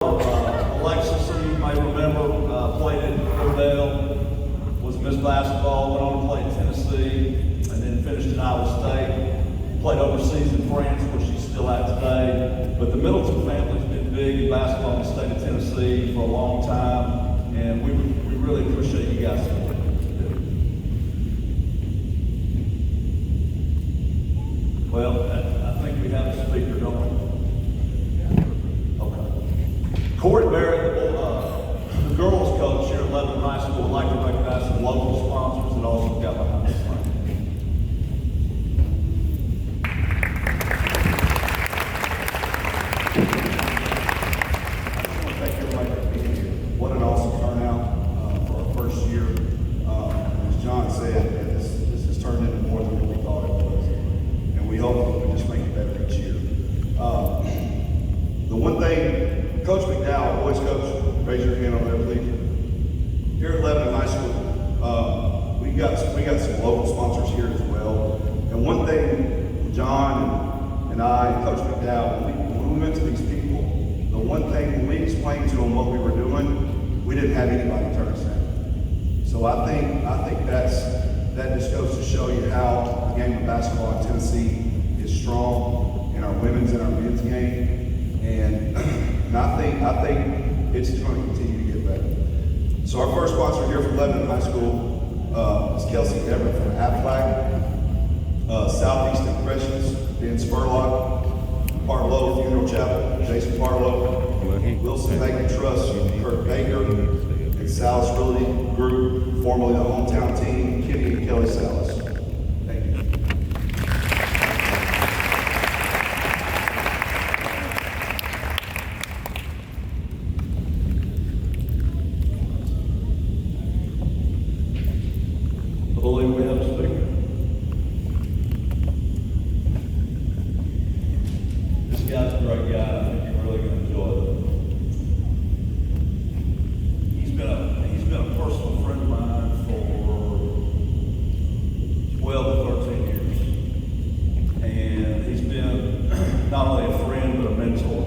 Alexis, who you may remember, played at Cordell, was Miss Basketball, went on to play at Tennessee, and then finished at Iowa State. Played overseas in France, where she's still at today. But the Middleton family's been big in basketball in the state of Tennessee for a long time, and we really appreciate you guys supporting it. Well, I think we have a speaker, don't we? Okay. Corey Barrett, the girls coach here at Lebanon High School, would like to recognize some local sponsors that also got behind this line. What an awesome turnout for our first year. As John said, this has turned into more than what we thought it was. And we hope that we just make it better each year. The one thing, Coach McDowell, boys coach, raise your hand over there, please. Here at Lebanon High School, we got some local sponsors here as well. And one thing, John and I and Coach McDowell, when we went to these people, the one thing, when we explained to them what we were doing, we didn't have anybody turn us down. So I think that just goes to show you how the game of basketball in Tennessee is strong in our women's and our men's game. And I think it's going to continue to get better. So our first sponsor here from Lebanon High School is Kelsey Everett from Aflac, Southeast Impressions, Dan Spurlock, Parlow Funeral Chapel, Jason Parlow, Wilson Bank and Trust, Kurt Baker, and Salas Realty Group, formerly the hometown team, Kitty and Kelly Salas. Thank you. I believe we have a speaker. This guy's a great guy. I think you're really going to enjoy it. He's been a personal friend of mine for 12 to 13 years. And he's been not only a friend, but a mentor.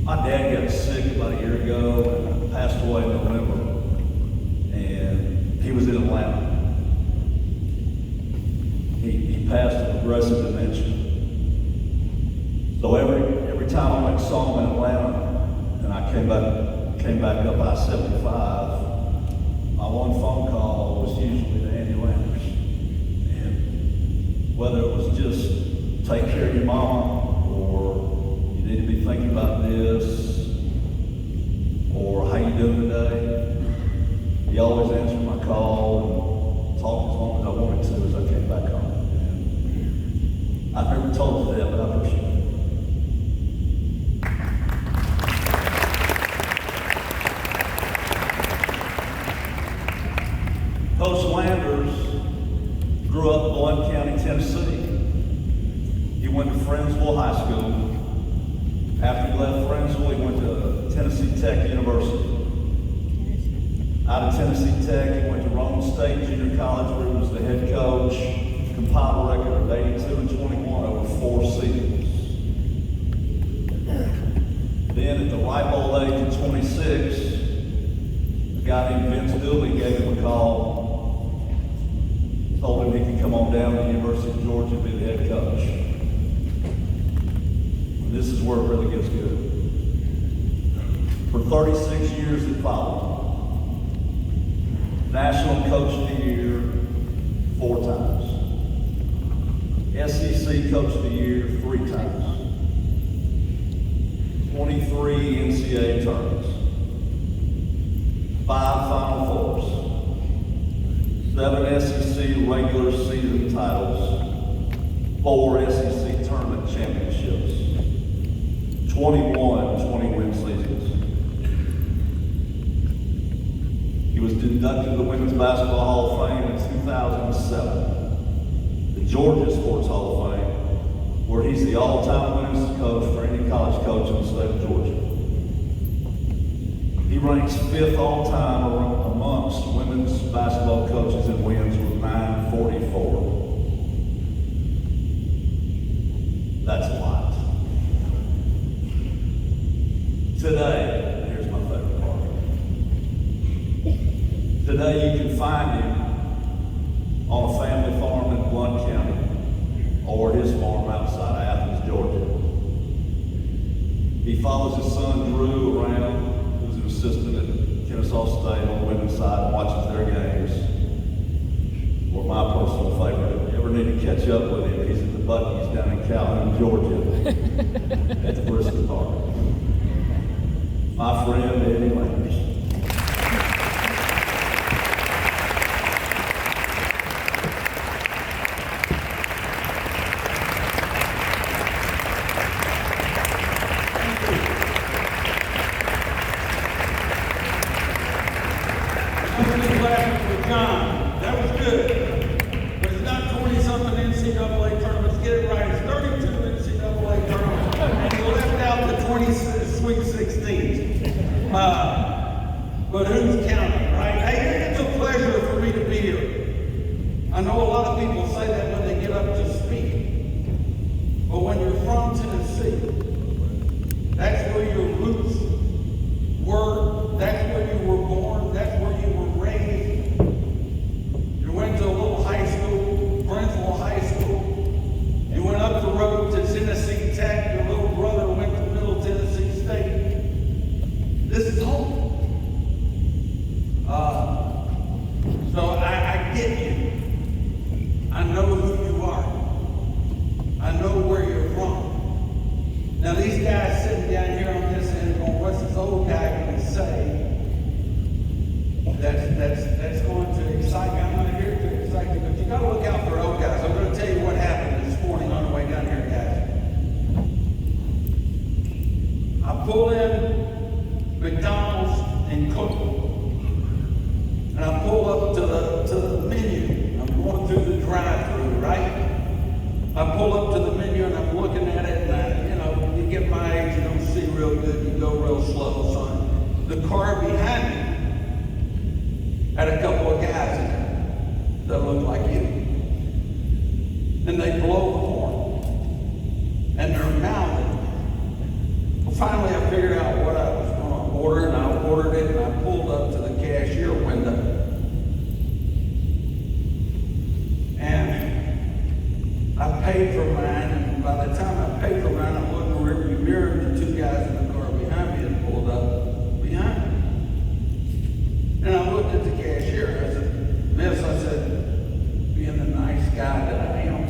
My dad got sick about a year ago and passed away in November. And he was in Atlanta. He passed of aggressive dementia. So every time I went and saw him in Atlanta, and I came back up I-75, my one phone call was usually to Andy Landers. And whether it was just take care of your mama, or you need to be thinking about this, or how you doing today, he always answered my call and talked as long as I wanted to as I came back home. And I've never told you that, but I appreciate it. Coach Landers grew up in Blount County, Tennessee. He went to Friendsville High School. After he left Friendsville, he went to Tennessee Tech University. Out of Tennessee Tech, he went to Rome State Junior College, where he was the head coach, compiled a record of 82-21 over 4 seasons. Then at the ripe old age of 26, a guy named Vince Dooley gave him a call, told him he could come on down to the University of Georgia and be the head coach. And this is where it really gets good. For 36 years it followed. National Coach of the Year 4 times. SEC Coach of the Year 3 times. 23 NCAA tournaments. 5 Final Fours. 7 SEC regular season titles. 4 SEC tournament championships. 21 20-win seasons. He was inducted to the Women's Basketball Hall of Fame in 2007. The Georgia Sports Hall of Fame, where he's the all-time winningest coach for any college coach in the state of Georgia. He ranks 5th all-time amongst women's basketball coaches in wins with 944. That's a lot. Today, here's my favorite part. Today you can find him on a family farm in Blount County or his farm outside Athens, Georgia. He follows his son Drew around, who's an assistant at Kennesaw State on the women's side, and watches their games. Or my personal favorite, if you ever need to catch up with him, he's at the Buc-ee's down in Calhoun, Georgia, at the Brisket Park. My friend Eddie Landers. John, that was good. But it's not 20-something NCAA tournaments. Get it right. It's 32 NCAA tournaments. And you left out the 20 Sweet 16s. But who's counting, right? Hey, it's a pleasure for me to be here. I know a lot of people say that when they get up to speak. But when you're from Tennessee, that's where your roots were. That's where you were born. That's where you were raised. You went to a little high school, Brentsville High School. You went up the road to Tennessee Tech. Your little brother went to Middle Tennessee State. This is home. So I get you. I know who you are. I know where you're from. Now these guys sitting down here on this end going, what's this old guy going to say? That's going to excite me. I'm not here to excite you, but you got to look out for old guys. I'm going to tell you what happened this morning on the way down here, guys. I pull in McDonald's in Cookville, and I pull up to the menu. I'm going through the drive-through, right? I pull up to the menu and I'm looking at it, and you get my age, you don't see real good, you go real slow, son. The car behind me had a couple of guys in it that looked like you. And they blow the horn. And they're mouthing. Well, finally I figured out what I was going to order, and I ordered it, and I pulled up to the cashier window. And I paid for mine, and by the time I paid for mine, I'm looking in the rearview mirror, and the two guys in the car behind me had pulled up behind me. And I looked at the cashier, and I said, Miss, I said, being the nice guy that I am,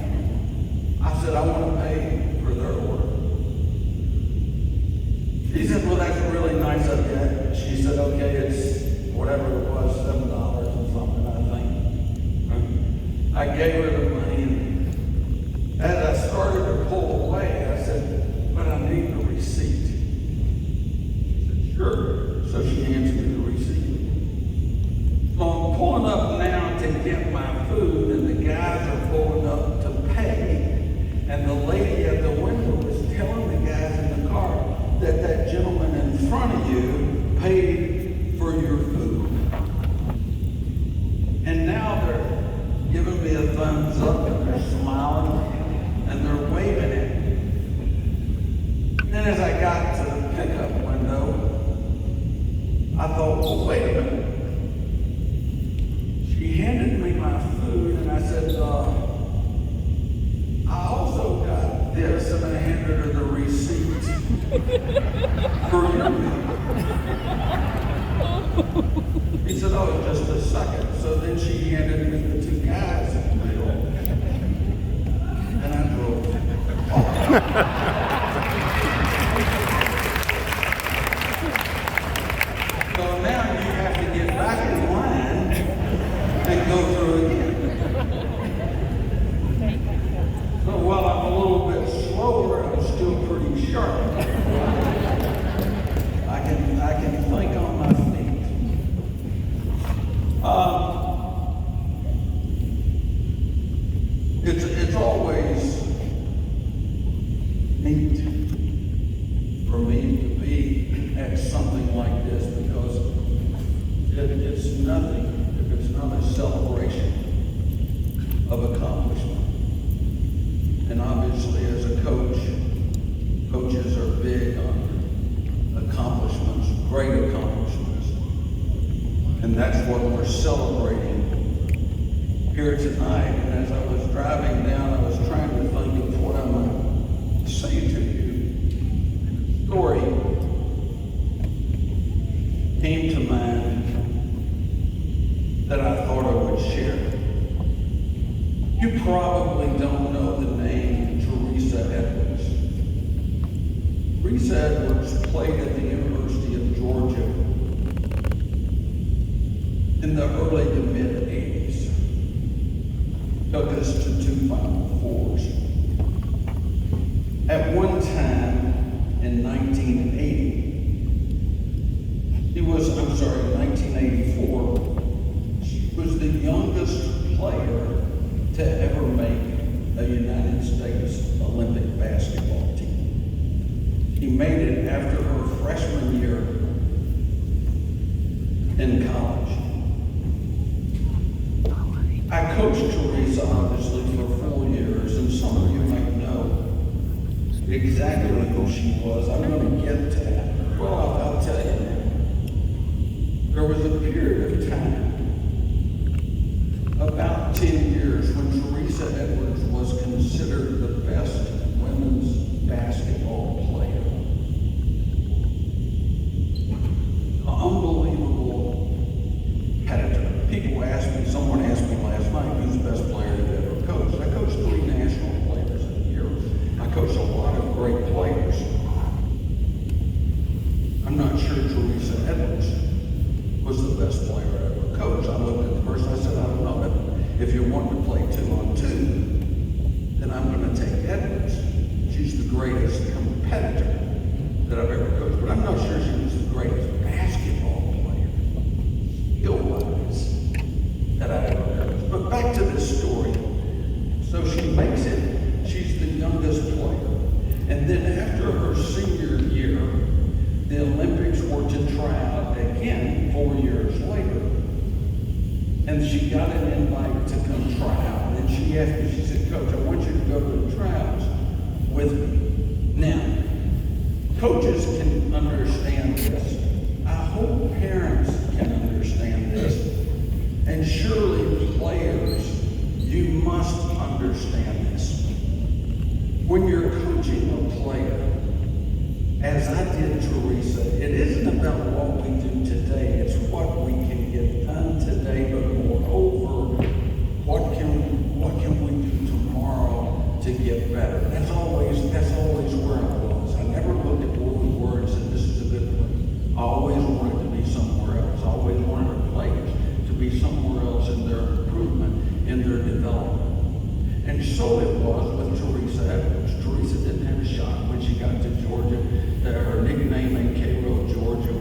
I said, I want to pay for their order. She said, well, that's really nice of you. She said, okay, it's whatever it was, $7 or something, I think. I gave her the money, and as I started to pull away, I said, but I need the receipt. She said, sure. So she hands me the receipt. So I'm pulling up now to get my food, and the guys are pulling up to pay, and the lady at the window was telling the guys in the car that gentleman in front of you paid for your food. And now they're giving me a thumbs up, and they're smiling, and they're waving at me. Then as I got to the pickup window, I thought, well, wait a minute. She handed me my food, and I said, I also got this, and I handed her the receipt for your meal. He said, oh, just a second. So then she handed me the two guys in the middle, and I drove off. So now you have to get back in line and go through again. So while I'm a little bit slower, I'm still pretty sharp. I can think on my feet. It's always neat for me to be at something like this, because it's nothing if it's not a celebration of accomplishment. And obviously, as a coach, we're celebrating here tonight. And as I was driving down, I was trying to think of what I might say to you. A story came to mind that I thought I would share. You probably don't know the name Teresa Edwards. Teresa Edwards played at the University of Georgia in the early to mid 80s. Took us to 2 Final Fours. At one time in 1984, she was the youngest player to ever make a United States Olympic basketball team. She made it after her freshman year in college. I coached Teresa, obviously, for 4 years, and some of you might know exactly who she was. I'm going to get to that. Well, I'll tell you now. There was a period of time, about 10 years, when Teresa Edwards was considered the best women's basketball player. An unbelievable competitor. People asked me, someone asked me last night, who's the best player you've ever coached? I coached 3 national players in a year. I coached a lot of great players. I'm not sure Teresa Edwards was the best player I ever coached. I looked at the person, I said, I don't know, but if you're wanting to play 2-on-2, then I'm going to take Edwards. She's the greatest competitor that I've ever coached, but I'm not sure she was the greatest basketball player, skill-wise, that I ever coached. But back to this story. So she makes it, she's the youngest player. And then after her senior year, the Olympics were to try out again 4 years later. And she got an invite to come try out. And then she asked me, she said, Coach, I want you to go to the tryouts with me. Now, coaches can understand this. I hope parents can understand this. And surely players, you must understand this. When you're coaching a player, as I did Teresa, it isn't about what we do today, it's what we can get done today, but moreover, what can we do tomorrow to get better? That's always where I was. I never looked at where we were and said, this is a good place. I always wanted to be somewhere else. I always wanted our players to be somewhere else in their improvement, in their development. And so it was with Teresa Edwards. Teresa didn't have a shot when she got to Georgia. Her nickname in Cairo, Georgia,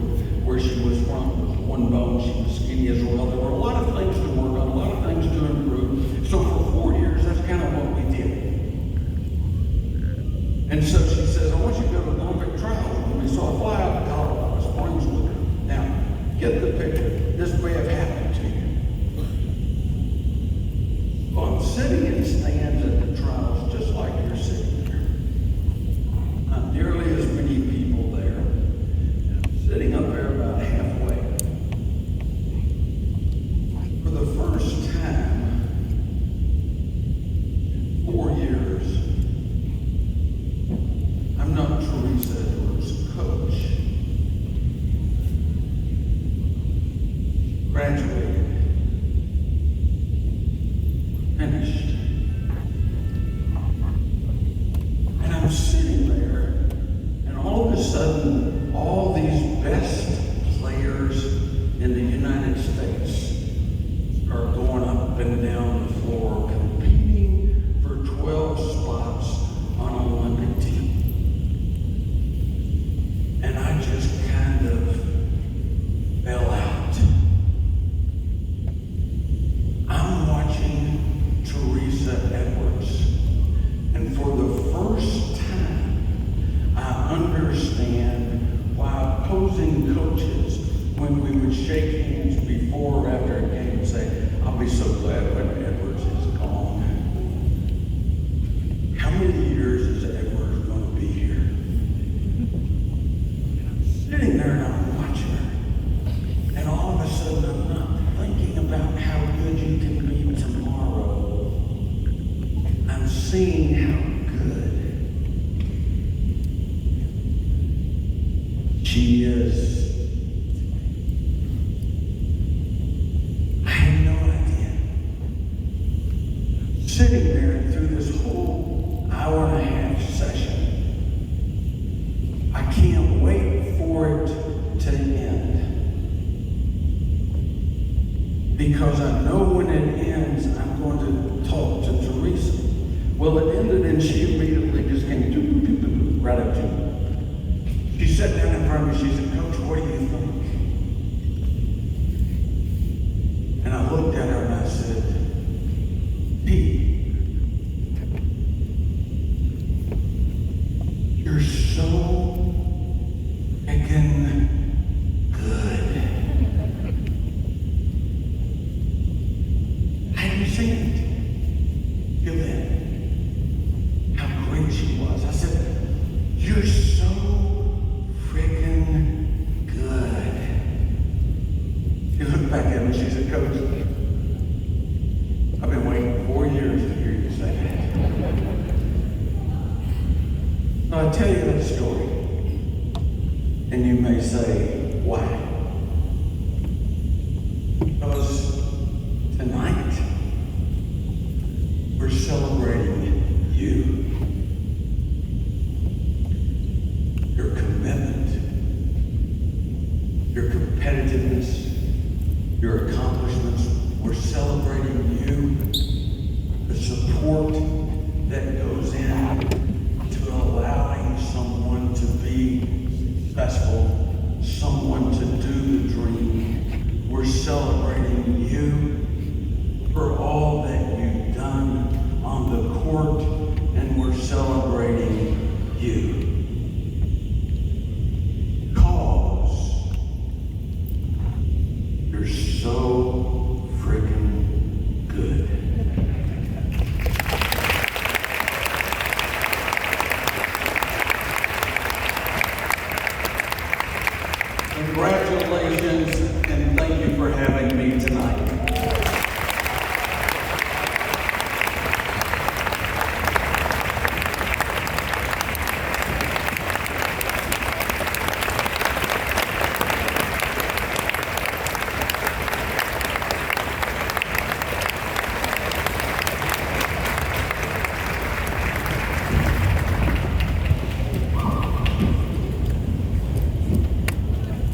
where she was from, was one bone. She was skinny as well. There were a lot of things to work on, a lot of things to improve. So for 4 years, that's kind of what we did. And so she says, I want you to go to the Olympic trials with me. So I fly out to Colorado Springs with her. Now, get the picture. This may have happened to you. Well, I'm sitting in stands at the trials just like you're sitting there. Not nearly as many people there. And I'm sitting up there about halfway. For the first time in 4 years, I'm not Teresa Edwards' coach. Graduated. Finished. And I'm sitting there, and all of a sudden, all these best players in the United States are going up and down the floor, competing for 12 spots on an Olympic team. And I just kind of fell out. I'm watching Teresa Edwards, and for the first time, I understand why opposing coaches, when we would shake hands before or after a game, and say, I'll be so glad when Edwards is gone. How many years is Edwards going to be here? And I'm sitting there and I'm watching her, and all of a sudden I'm not thinking She is. I had no idea. Sitting there through this whole hour and a half session, I can't wait for it to end. Because I know when it ends, I'm going to talk to Teresa. Well, it ended and she immediately just came right up to me. She sat down in front of me, she said, Coach, what do you think? And I looked at her and I said, Pete, you're so freaking good. I hadn't seen it till then. How great she was. I said, you're so freaking good. She looked back at me, she said, Coach, I've been waiting 4 years to hear you say that. Now, I tell you that story, and you may say, why? Because tonight, we're celebrating you. Your commitment, your competitiveness, your accomplishments. We're celebrating you, the support that goes in to allowing someone to be successful, someone to do the dream. We're celebrating you for all that you've done on the court, and we're celebrating you. Cause you're so freaking good. Congratulations, and thank you for having me tonight.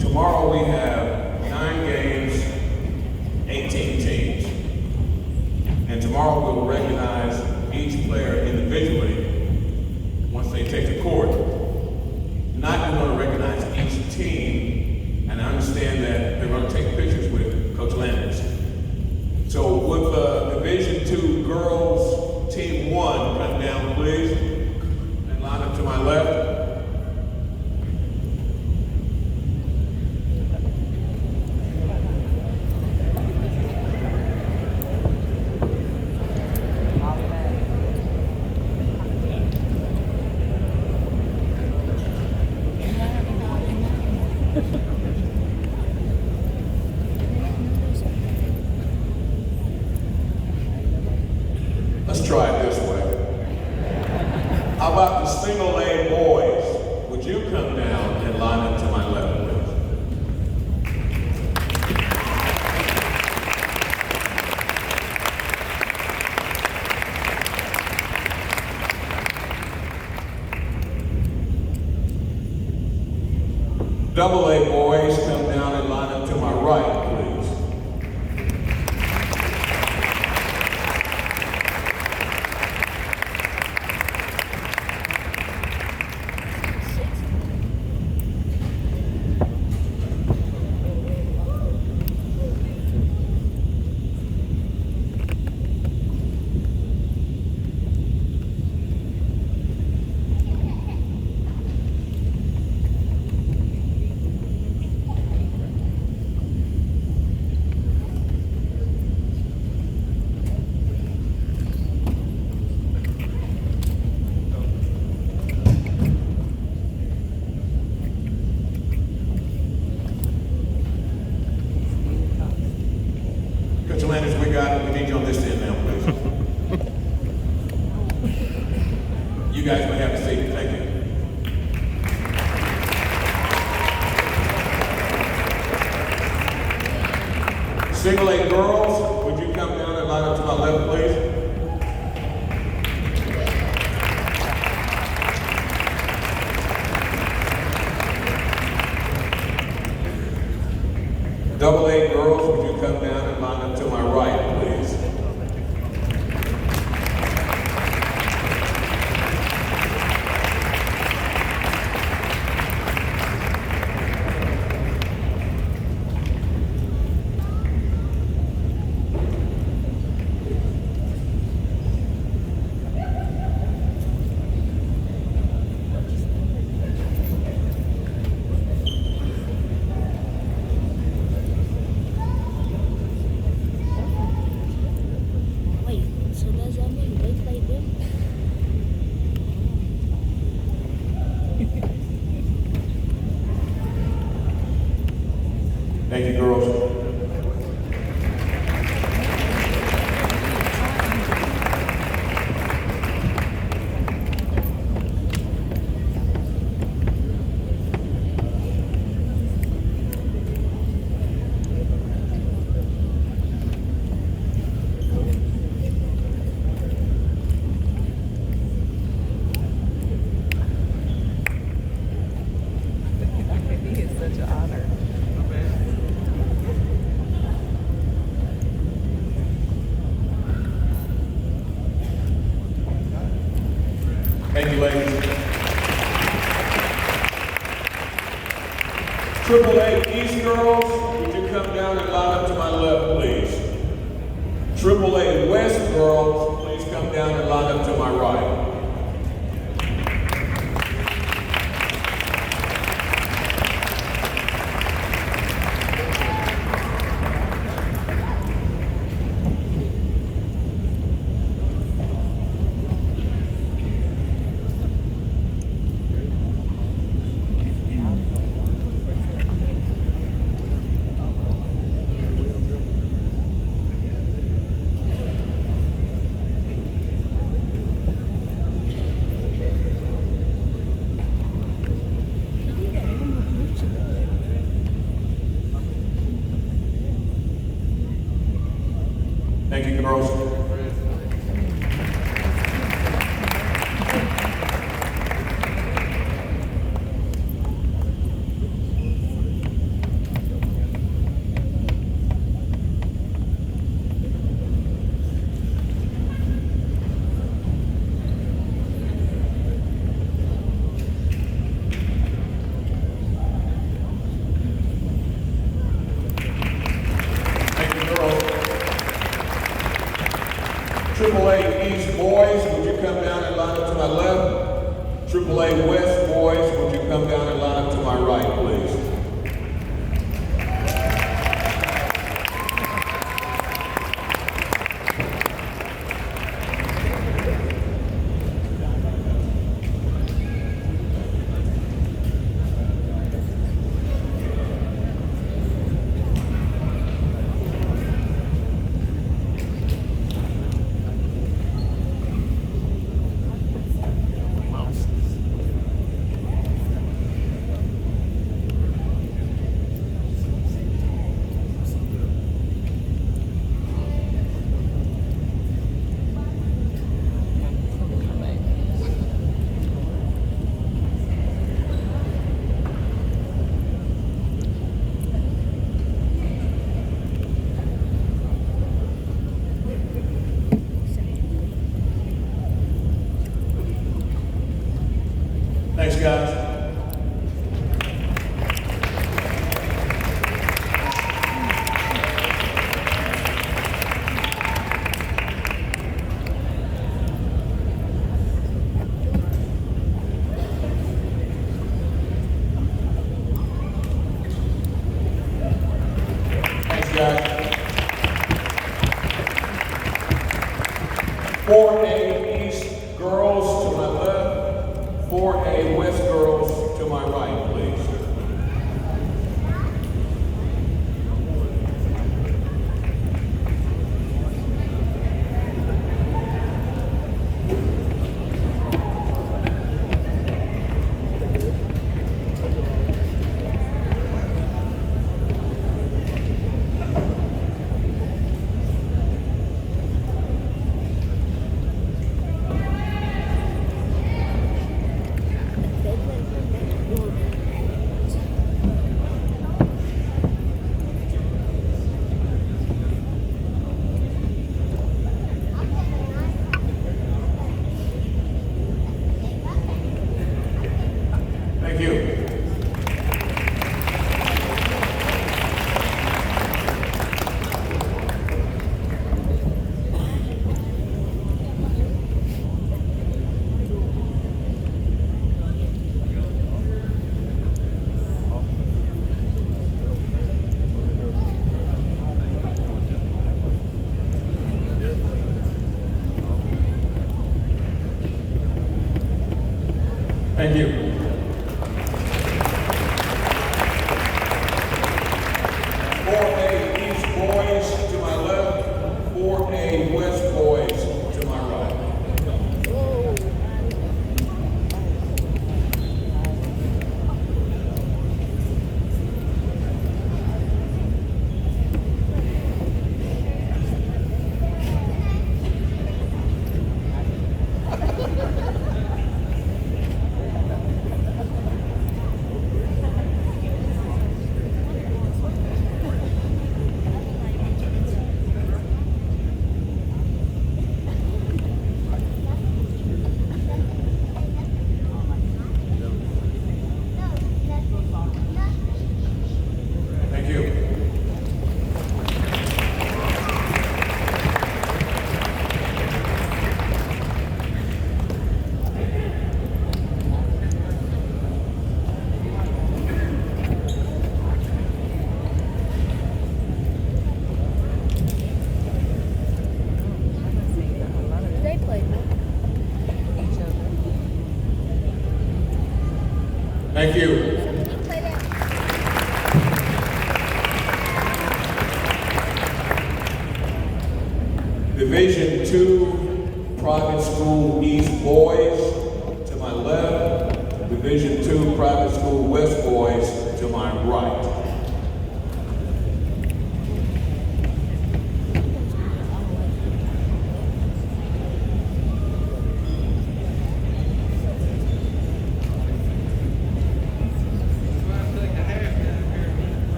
Tomorrow we have 9 games, 18 teams. And tomorrow we'll recognize each player individually once they take the court. Tonight we're going to recognize each team, and I understand that they're going to take pictures with Coach Landers. So with Division II girls, Team 1, come down please, and line up to my left. Let's try it this way. How about the single lane boys? Would you come down and line up to my left, please? Double A boys, come down and line up to my right, please. We need you on this end now, please. You guys may have a seat. Thank you. Single A girls, would you come down and line up to my left, please? Double A girls, would you come down and line up to my right, please? Wait, so does that mean they play them? Thank you, girls. It's such an honor. Thank you, ladies. Triple A East girls, would you come down and line up to my left, please? Triple A West girls, please come down and line up to my right. Thank you, girls. Thank you, girls. Triple A East boys, would you come down and line up to my left? Triple A West boys, would you come down and line up to my right, please? Thanks, guys. Thanks, guys. 4A East girls to my left, 4A West girls to my right, please. Thank you. Thank you. 4A East boys to my left, 4A West boys to my right. Thank you. They play Each other. Thank you. They play that. Division 2 Private School East boys to my left, Division 2 Private School West boys to my right.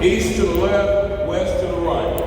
East to the left, west to the right.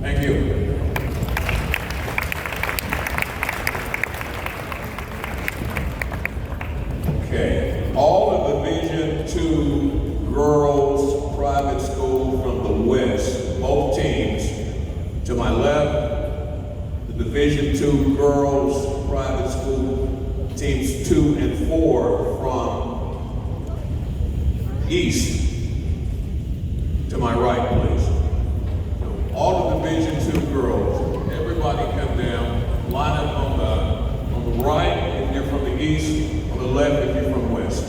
Thank you. Okay, all of Division 2 girls private school from the West, both teams. To my left, the Division 2 girls private school teams 2 and 4 from East. To my right, please. All of Division 2 girls, everybody come down, line up on the right if you're from the East, on the left if you're from West.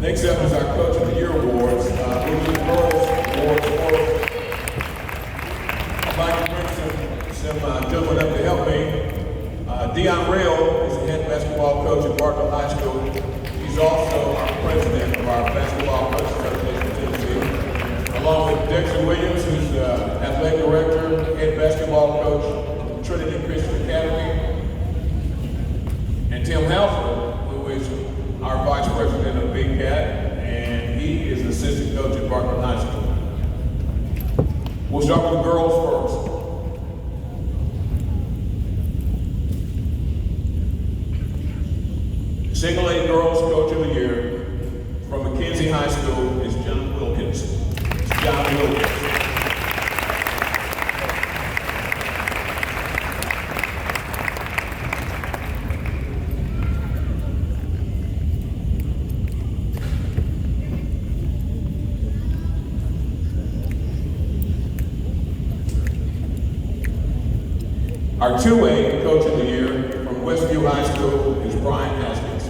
Next up is our Coach of the Year Awards. We'll do the girls' awards first. I'd like to bring some gentlemen up to help me. Dion Rail is the head basketball coach at Bartlett High School. He's also our president of our Basketball Coaches Association of Tennessee, along with Dexter Williams, who's the athletic director, head basketball coach, Trinity Christian Academy, and Tim Halford, who is our vice president of Bcat, and he is assistant coach at Bartlett High School. We'll start with the girls first. Single A Girls Coach of the Year from McKenzie High School is John Wilkins. It's John Wilkins. Our 2A Coach of the Year from Westview High School is Brian Haskins.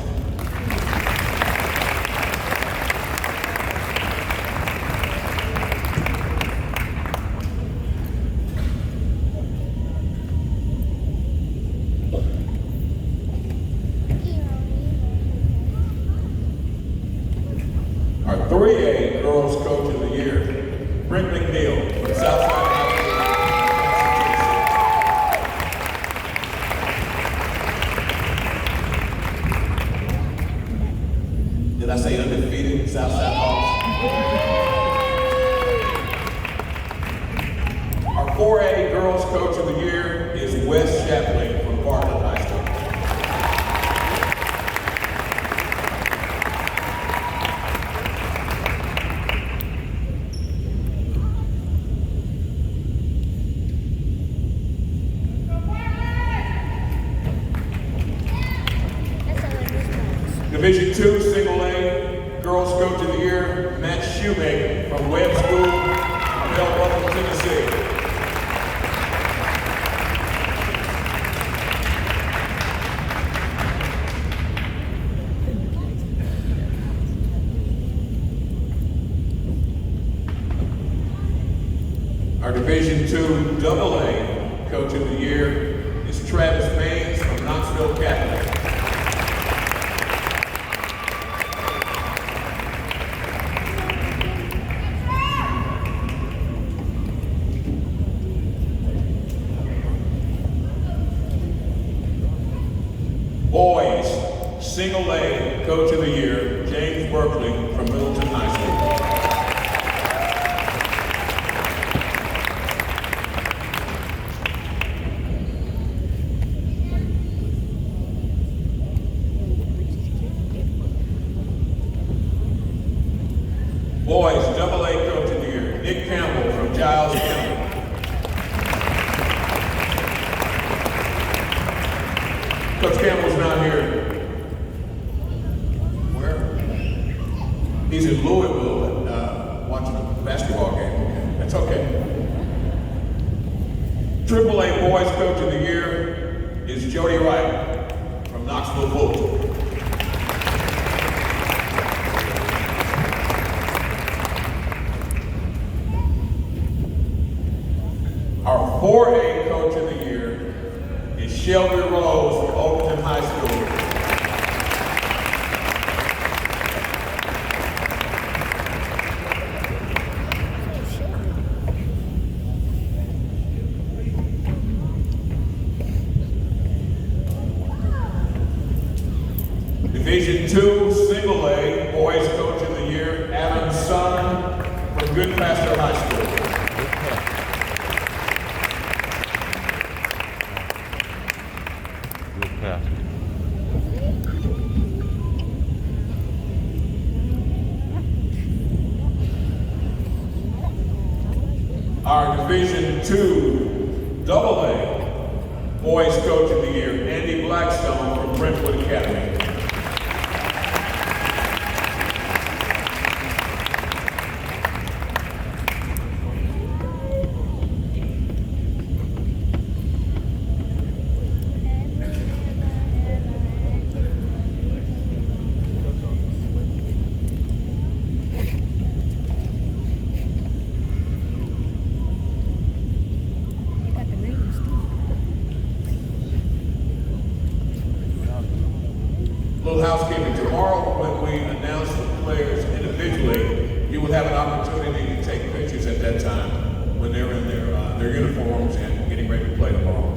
Our 3A Girls Coach of the Year, Brent McNeil from Southside High School. Did I say undefeated Southside Hawks? Our 4A Girls Coach of the Year is Wes Shapley from Bartlett High School. Division II Single A Girls Coach of the Year, Matt Shoemaker from Webb School, Bell Buffalo, Tennessee. Our Division II AA Coach of the Year is Travis Maines from Knoxville Catholic. Boys, Single A Coach of the Year, James Berkeley from Middleton High School. Boys, AA Coach of the Year, Nick Campbell from Giles County. Coach Campbell's not here. Where? He's in Louisville watching a basketball game. That's okay. AAA Boys Coach of the Year is Jody Wright from Knoxville Fulton. Our 4A Coach of the Year is Shelby Rose from Overton High School. Division II Single A Boys Coach of the Year, Adam Son from Goodpaster High School. Our Division II AA Boys Coach of the Year, Andy Blackstone from Brentwood Academy. little housekeeping. Tomorrow, when we announce the players individually, you will have an opportunity to take pictures at that time when they're in their uniforms and getting ready to play tomorrow.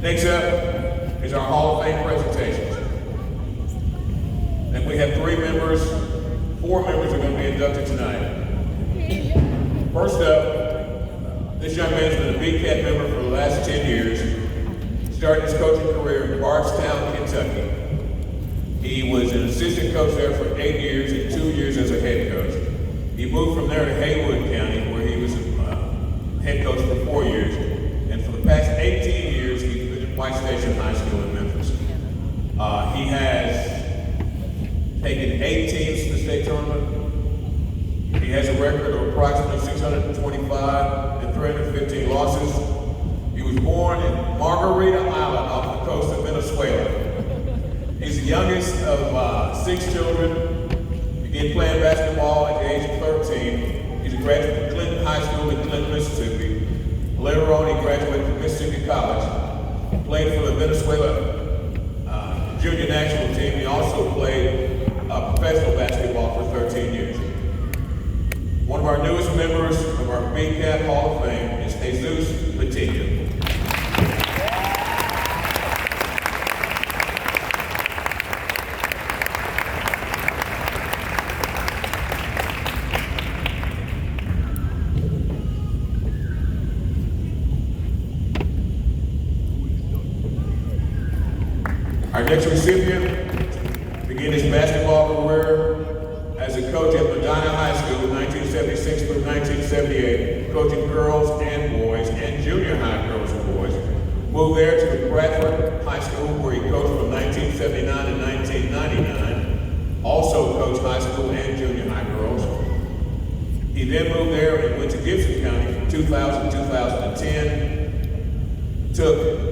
Next up is our Hall of Fame presentations. And we have four members are going to be inducted tonight. First up, this young man's been a Bcat member for the last 10 years. Started his coaching career in Bardstown, Kentucky. He was an assistant coach there for 8 years and 2 years as a head coach. He moved from there to Haywood County, where he was a head coach for 4 years. And for the past 18 years, he's been at White Station High School in Memphis. He has taken 8 teams to the state tournament. He has a record of approximately 625 and 315 losses. He was born in Margarita Island off the coast of Venezuela. He's the youngest of 6 children. He began playing basketball at the age of 13. He's a graduate of Clinton High School in Clinton, Mississippi. Later on, he graduated from Mississippi College. Played for the Venezuela junior national team. He also played professional basketball for 13 years. One of our newest members of our Bcat Hall of Fame is Jesus Patino. Our next recipient began his basketball career as a coach at Medina High School in 1976 through 1978, coaching girls and boys and junior high girls and boys. Moved there to Bradford High School, where he coached from 1979 to 1999. Also coached high school and junior high girls. He then moved there and went to Gibson County from 2000 to 2010. Took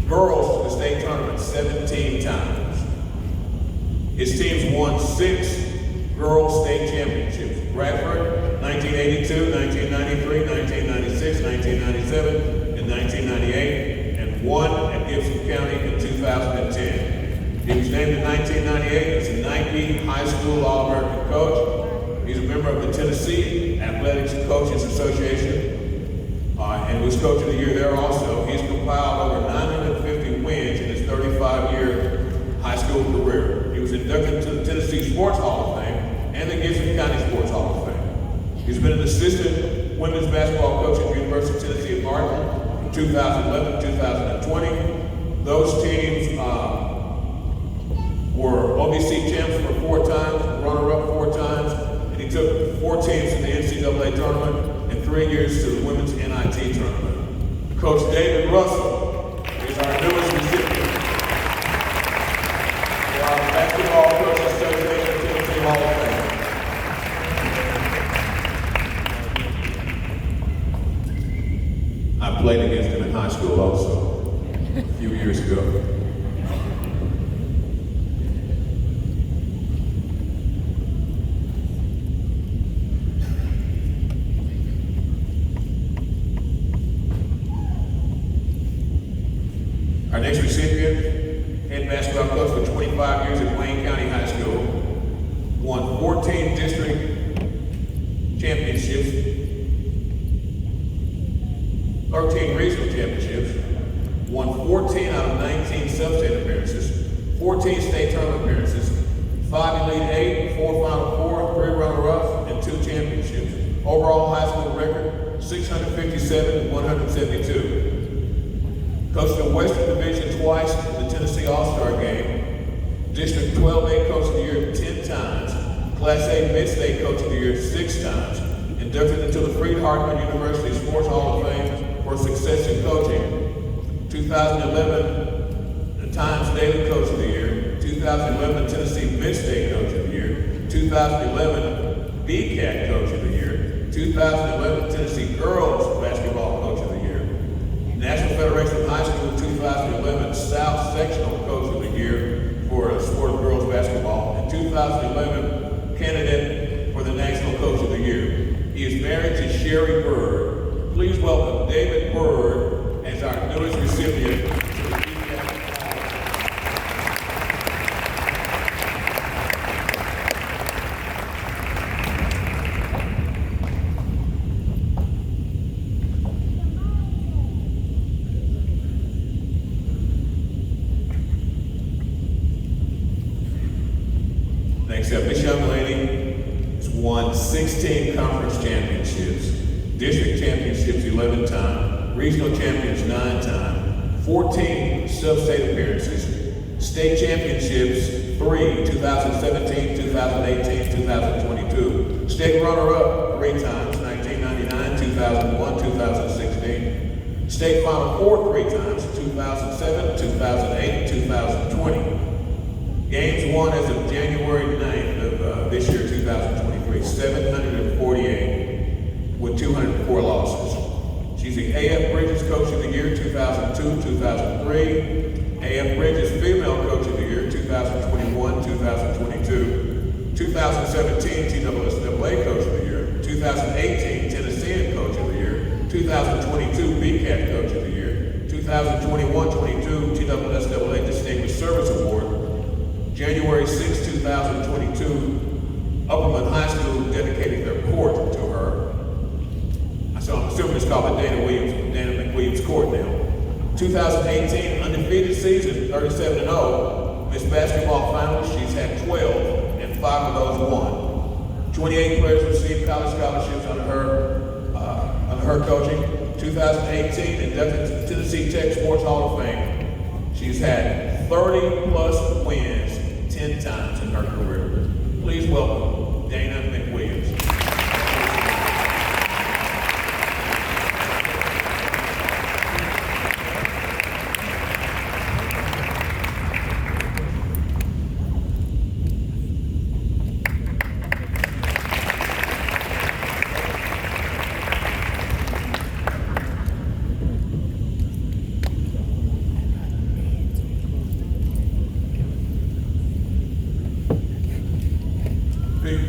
girls to the state tournament 17 times. His teams won 6 girls state championships. Bradford, 1982, 1993, 1996, 1997, and 1998, and 1 at Gibson County in 2010. He was named in 1998 as the Nike High School All-American Coach. He's a member of the Tennessee Athletics Coaches Association, and was Coach of the Year there also. He's compiled over 950 wins in his 35-year high school career. He was inducted to the Tennessee Sports Hall of Fame and the Gibson County Sports Hall of Fame. He's been an assistant women's basketball coach at the University of Tennessee at Martin from 2011 to 2020. Those teams were OBC champs for 4 times, runner-up 4 times, and he took 4 teams to the NCAA tournament and 3 years to the women's NIT tournament. Coach David Russell is our newest recipient for our Basketball Coaches Association Tennessee Hall of Fame. I played against him in high school also a few years ago. Our next recipient, head basketball coach for 25 years at Wayne County High School, won 14 district championships, 13 regional championships, won 14 out of 19 sub-state appearances, 14 state tournament appearances, 5 Elite 8, 4 Final Four, 3 runner-ups, and 2 championships. Overall high school record, 657 and 172. Coached the Western Division twice in the Tennessee All-Star Game. District 12A Coach of the Year 10 times. Class A Mid-State Coach of the Year 6 times. Inducted into the Freed-Hardeman University Sports Hall of Fame for success in coaching. 2011, the Times Daily Coach of the Year. 2011, Tennessee Mid-State Coach of the Year. 2011, Bcat Coach of the Year. 2011, Tennessee Girls Basketball Coach of the Year. National Federation of High School 2011 South Sectional Coach of the Year for the sport of girls basketball. And 2011 candidate for the National Coach of the Year. He is married to Sherry Bird. Please welcome David Bird as our newest recipient to the Bcat Hall of Fame. except this young lady has won 16 conference championships, district championships 11 times, regional champions 9 times, 14 sub-state appearances, state championships 3, 2017, 2018, 2022, state runner-up 3 times, 1999, 2001, 2016, state Final Four 3 times, 2007, 2008, 2020. Games won as of January 9th of this year, 2023, 748 with 204 losses. She's the A.F. Bridges Coach of the Year, 2002, 2003, A.F. Bridges Female Coach of the Year, 2021, 2022, 2017 TSSAA Coach of the Year, 2018 Tennessean Coach of the Year, 2022 Bcat Coach of the Year, 2021-22 TSSAA Distinguished Service Award, January 6, 2022, Upperman High School dedicated their court to her. So I'm assuming it's called the Dana McWilliams Court now. 2018, undefeated season, 37-0. Miss Basketball Finals, she's had 12, and 5 of those won. 28 players received college scholarships under her coaching. 2018, inducted to the Tennessee Tech Sports Hall of Fame. She's had 30-plus wins 10 times in her career. Please welcome Dana McWilliams.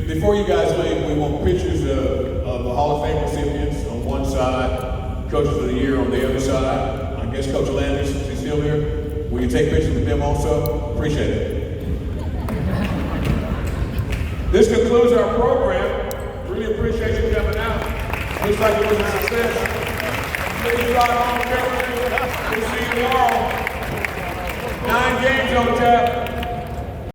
Before you guys leave, we want pictures of the Hall of Fame recipients on one side, Coaches of the Year on the other side. I guess Coach Landis, is he still here? Will you take pictures with them also? Appreciate it. This concludes our program. Really appreciate you coming out. Looks like it was a success. Please drive home carefully. We'll see you tomorrow. 9 games on tap.